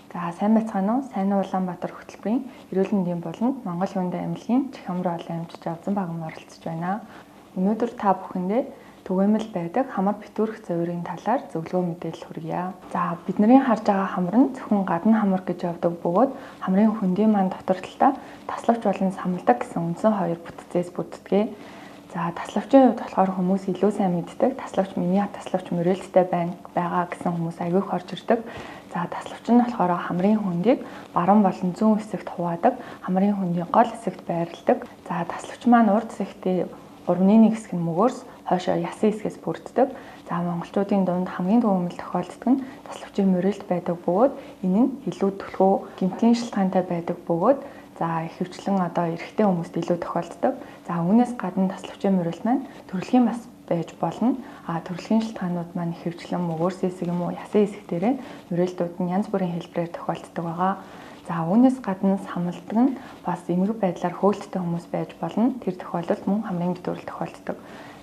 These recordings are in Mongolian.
За сайн байцгаана уу? Сайн Улаанбаатар хөтөлбөрийн эрүүл мэндийн болонд Монгол Хүндэ амьлгийн чихамруу олон амьдарч авсан баган оролцож байна. Өнөөдөр та бүхэндээ түгээмэл байдаг хамар битүүрх завирын талаар зөвлөгөө мэдээлэл хүргье. За бидний харж байгаа хамар нь зөвхөн гадна хамар гэж явдаг бөгөөд хамрын хөндийн маань дотор талдаа таславч болон самалдаг гэсэн үндсэн хоёр бүтцээс бүтдэг. За таславчийн хувьд болохоор хүмүүс илүү сайн мэддэг. Таславч миний таславч мөрөөлттэй байгаа гэсэн хүмүүс аягүй их орж ирдэг. За таславч нь болохоор хамрын хөндийг баруун болон зүүн хэсэгт хуваадаг. Хамрын хөндийн гол хэсэгт байрладаг. За таславч маань урд хэсэгтээ 3/1 хэсэг нь мөгөөрс хойшоо ясан хэсгээс бүрддэг. За монголчуудын дунд хамгийн түгээмэл тохиолддог нь таславчийн мөрөөлт байдаг бөгөөд энэ нь илүү түлхүү гэмтлийн шалтгаантай байдаг бөгөөд за ихэвчлэн эрэгтэй хүмүүст илүү тохиолддог. За үүнээс гадна таславчийн мөрөөлт маань төрөлхийн бас байж болно. Төрөлхийн шалтгаанууд маань ихэвчлэн мөгөөрс хэсэг юм уу ясан хэсэг дээрээ мөрөөлтүүд нь янз бүрийн хэлбэрээр тохиолддог байгаа. За үүнээс гадна самалдаг нь бас эмгэг байдлаар хөөлттэй хүмүүс байж болно. Тэр тохиолдолд мөн хамрын битүүрэл тохиолддог.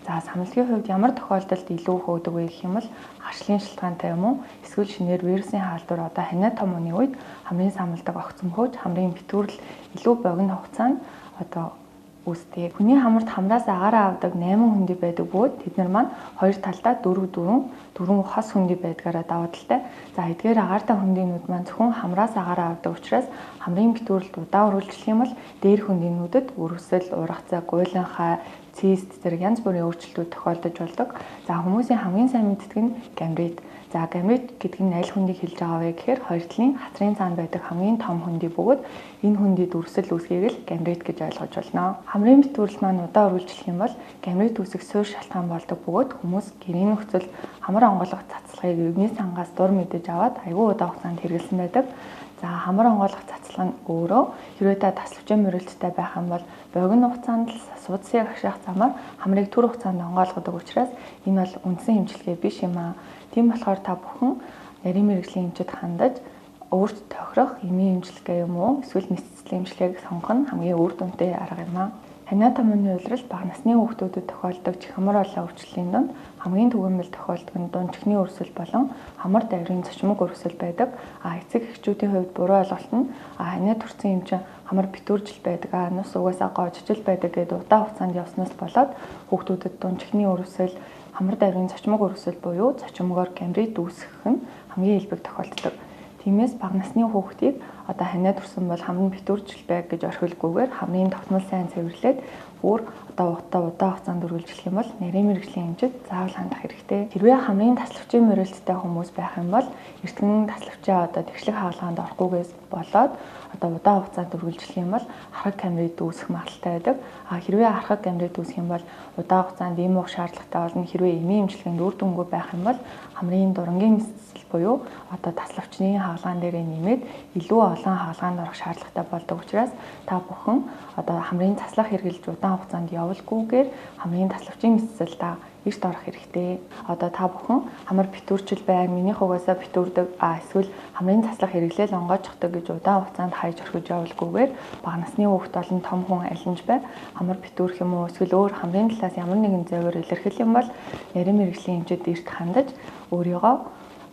За самалгийн хувьд ямар тохиолдолд илүү хөөдөг вэ гэх юм бол харшлын шалтгаантай юм уу эсвэл шинээр вирусын хаалдвар ханиа том үеийн үед хамрын самалдаг огц мөхөж хамрын битүүрэл илүү богино хугацаанд үүсдэг. Хүний хамарт хамраас агаараа авдаг 8 хөндөй байдаг бөгөөд тэд нар маань хоёр талдаа 4 хос хөндөй байдгаараа даваа талтай. За эдгээр агаартай хөндөйнүүд маань зөвхөн хамраас агаараа авдаг учраас хамрын битүүрэлд удаа үргэлжлэх юм бол дээр хөндөйнүүдэд үргэсэл, ургацаа, гуйланхай, цист зэрэг янз бүрийн өөрчлөлтүүд тохиолдож болдог. За хүмүүсийн хамгийн сайн мэддэг нь гамрит. За гамрит гэдэг нь аль хөндийг хэлж байгаа вэ гэхээр хоёр талын хатрын цаанд байдаг хамгийн том хөндөй бөгөөд энэ хөндөйд үргэсэл үүсгээг л гамрит гэж ойлгож байна. Хамрын битүүрэл маань удаа үргэлжлэх юм бол гамрит үүсэх суурь шалтгаан болдог бөгөөд хүмүүс гэрийн нөхцөл хамар онгойлгох цацлагыг өвгний сангаас дур мэдэж аваад аягүй удаа хугацаанд хэрэглэсэн байдаг. За хамар онгойлгох цацлага нь өөрөө хэрвээ та таславчийн мөрөлттэй байх юм бол богино хугацаанд л судасыг агшаах замаар хамрыг түр хугацаанд онгойлгодог учраас энэ бол үндсэн эмчилгээ биш юм аа. Тийм болохоор та бүхэн нарийн мэрэгжлийн эмчид хандаж өөрт тохирох эмийн эмчилгээ юм уу эсвэл мэс цэцлийн эмчилгээг сонгох нь хамгийн үр дүнтэй арга юм аа. Ханиа томны улирал бага насны хүүхдүүдэд тохиолдог чихамар олон өвчлөлийн дунд хамгийн түгээмэл тохиолдог нь дунд чихний өрсөл болон хамар даврын цочмог өрсөл байдаг. Эцэг эхчүүдийн хувьд буруу ойлголт нь ханиа төрсэн эмчин хамар битүүржил байдаг, нус угаасаа гоожжил байдаг гэдэг удаа хугацаанд явснаас болоод хүүхдүүдэд дунд чихний өрсөл, хамар даврын цочмог өрсөл буюу цочмогоор гамрит үүсгэх нь хамгийн илбэг тохиолддог. Тиймээс бага насны хүүхдийг ханиа төрсөн бол хамрын битүүржил байг гэж орхилгүйгээр хамрын тогтмол сайн цэвэрлээд бүр удаа хугацаанд үргэлжлэх юм бол нарийн мэрэгжлийн эмчид заавал хандах хэрэгтэй. Хэрвээ хамрын таславчийн мөрөлттэй хүмүүс байх юм бол эртхэн таславчаа тэгшлэг хаалгаанд орохгүйгээс болоод удаа хугацаанд үргэлжлэх юм бол хархаг гамрит үүсэх магадлалтай байдаг. Хэрвээ хархаг гамрит үүсэх юм бол удаа хугацаанд ийм уух шаардлагатай болно. Хэрвээ эмийн эмчилгээнд үр дүнгүй байх юм бол хамрын дурангийн нисэл буюу таславчны хаалгаан дээрээ нэмээд илүү олон хаалгаанд орох шаардлагатай болдог учраас та бүхэн хамрын таслах хэрэглэж удаан хугацаанд явуулгүйгээр хамрын таславчийн нисэл эрт орох хэрэгтэй. Та бүхэн хамар битүүрчил байг минийх угаасаа битүүрдэг эсвэл хамрын таслах хэрэглээл онгойчхдаг гэж удаан хугацаанд хайж орхиж явуулгүйгээр бага насны хүүхэд болон том хүн алинж бай хамар битүүрх юм уу эсвэл өөр хамрын талаас ямар нэгэн завиар илэрхийлэх юм бол нарийн мэрэгжлийн эмчид эрт хандаж өөрийгөө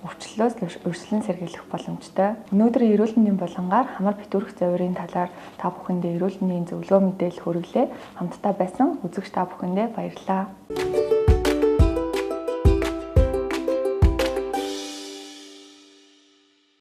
өвчлөлөөс өрсөлдөн сэргийлэх боломжтой. Өнөөдөр эрүүл мэндийн болонгаар хамар битүүрх завирын талаар та бүхэндээ эрүүл мэндийн зөвлөгөө мэдээлэл хүргэлээ. Хамтдаа байсан үзэгч та бүхэндээ баярлалаа.